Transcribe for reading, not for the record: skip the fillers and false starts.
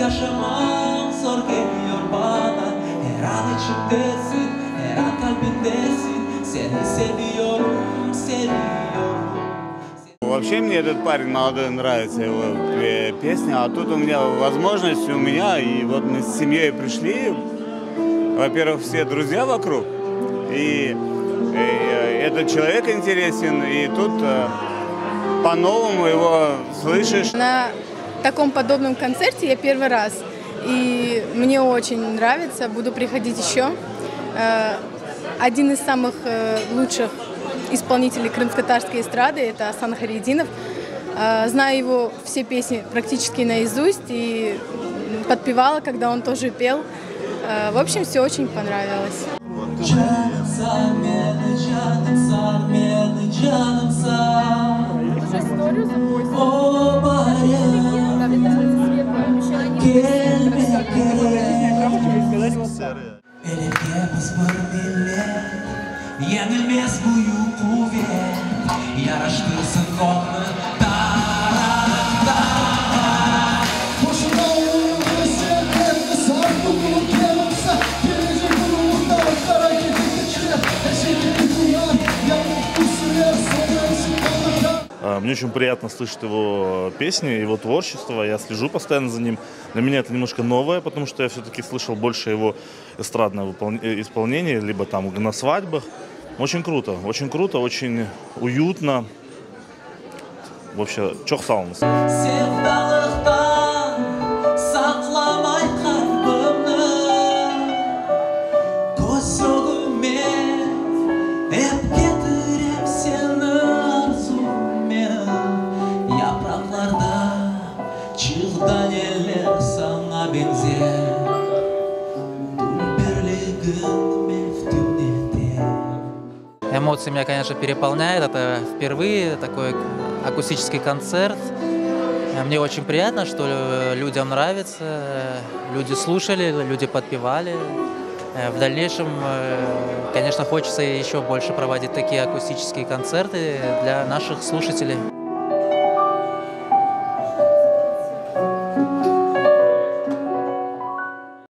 Yaşamam zor geliyor bana. Her an içimdesin, her an kalbimdesin. Seni seviyorum, seviyorum. Вообще мне этот парень молодой нравится, его песня, а тут у меня возможность, у меня, и вот мы с семьей пришли, во-первых, все друзья вокруг, и этот человек интересен, и тут по-новому его слышишь. На таком подобном концерте я первый раз, и мне очень нравится, буду приходить еще. Один из самых лучших исполнителей крымско-татарской эстрады – это Асан Харидинов. Знаю его все песни практически наизусть и подпевала, когда он тоже пел. В общем, все очень понравилось. Yenilmez büyük kuvvet, yaraştırsın onu tarafta. Boşuna uyumu sevdiğinde sardıklık yanımsa, gelecek umurda kara gidince, eşekini duyar, yanıp kusuyor, sonrası kalırken. Мне очень приятно слышать его песни, его творчество, я слежу постоянно за ним. Для меня это немножко новое, потому что я все-таки слышал больше его эстрадного исполнения, либо там на свадьбах. Очень круто, очень уютно. Вообще, çok sağ olun. Sevdalıktan saklamay kalbimni, göz önüme hep getirip seni arzummen. Yapraklarda çığdan eller sana benzer, Dumberligin meftunete. Эмоции меня, конечно, переполняют. Это впервые такой акустический концерт. Мне очень приятно, что людям нравится, люди слушали, люди подпевали. В дальнейшем, конечно, хочется еще больше проводить такие акустические концерты для наших слушателей.